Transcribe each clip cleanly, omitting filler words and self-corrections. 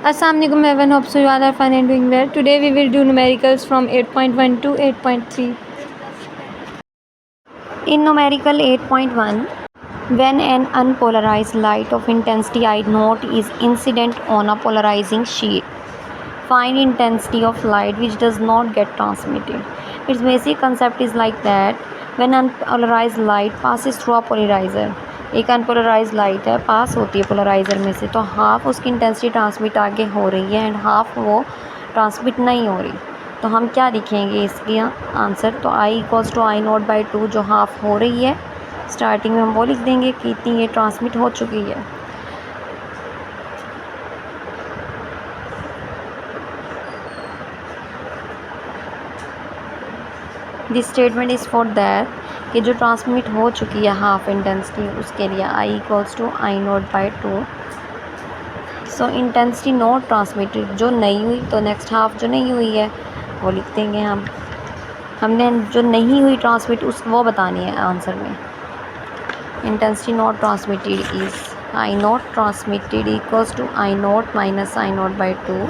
Assalamualaikum everyone, hope so you all are fine and doing well. Today we will do numericals from 8.1 to 8.3. In numerical 8.1, when an unpolarized light of intensity I naught is incident on a polarizing sheet, find intensity of light which does not get transmitted. Its basic concept is like that when unpolarized light passes through a polarizer, एक unpolarise light है पास होती है polariser में से, तो half उसकी intensity transmit आगे हो रही है एंड हाफ वो ट्रांसमिट नहीं हो रही, तो हम क्या लिखेंगे इसकी आंसर, तो I equals to I not by two, जो हाफ हो रही है स्टार्टिंग में हम वो लिख देंगे कि इतनी ये ट्रांसमिट हो चुकी है. This statement is for that कि जो ट्रांसमिट हो चुकी है हाफ इंटेंसिटी उसके लिए I equals to I not by two. So intensity not transmitted जो नहीं हुई, तो नेक्स्ट हाफ जो नहीं हुई है वो लिख देंगे हम. हमने जो नहीं हुई ट्रांसमिट वो बतानी है आंसर में. Intensity not transmitted is I not transmitted equals to I not minus I not by two.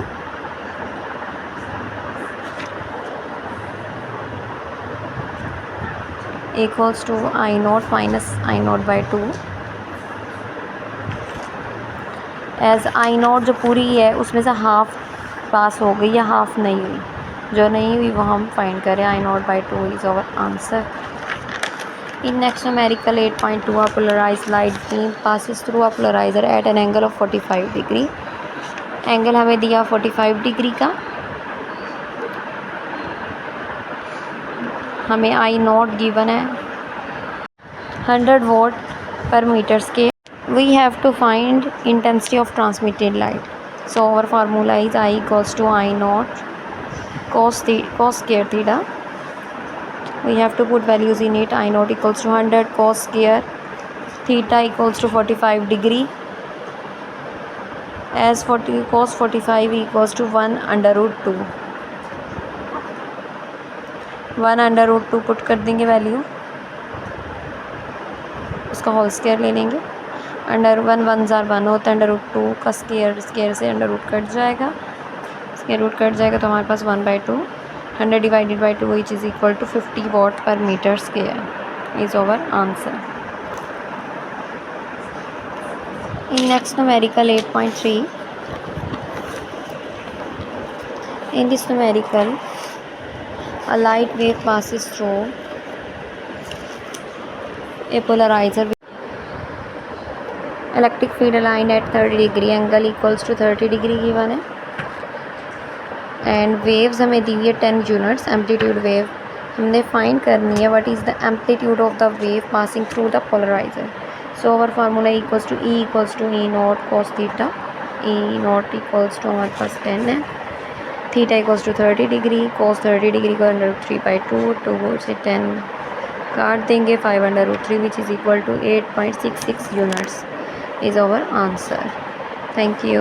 Equals to I not minus I not by two. As I not जो पूरी है उसमें से हाफ पास हो गई या half नहीं हुई, जो नहीं हुई वो हम फाइंड करें. I not by two is our answer. In next numerical 8.2, a polarized light beam passes through a polarizer at an angle of 45 degree. Angle हमें दिया 45 डिग्री का. हमें आई नॉट गिवन है 100 volt per metre square. We have to find intensity of transmitted light. So our formula is I equals to I naught cos square theta. We have to put values in it. I naught equals to 100 cos square theta equals to 45 degree. As cos 45 equals to 1 under root 2. 1 under root 2 put कर देंगे value, उसका whole square ले लेंगे. Under 1 1 ज़ार 1 होता है, under root 2 का square से under root cut जाएगा, स्क्वायर रूट कट जाएगा तो हमारे पास 1/2. 100 divided by 2 which is equal to 50 watt per metre square is our answer. In next numerical 8.3, in this numerical a light wave passes through a polarizer with electric field line at 30 degree, angle equals to 30 degree given है. And waves हमें दी है 10 units. Amplitude wave हमने find करनी है what is the amplitude of the wave passing through the polarizer. So our formula equals to E not cos theta. E not equals to हमारे पास 10 है, theta equals to 30 degree, cos 30 degree को under root 3/2, 2 से 10 काट देंगे, 5 under root 3 which is equal to 8.66 units is our answer. Thank you.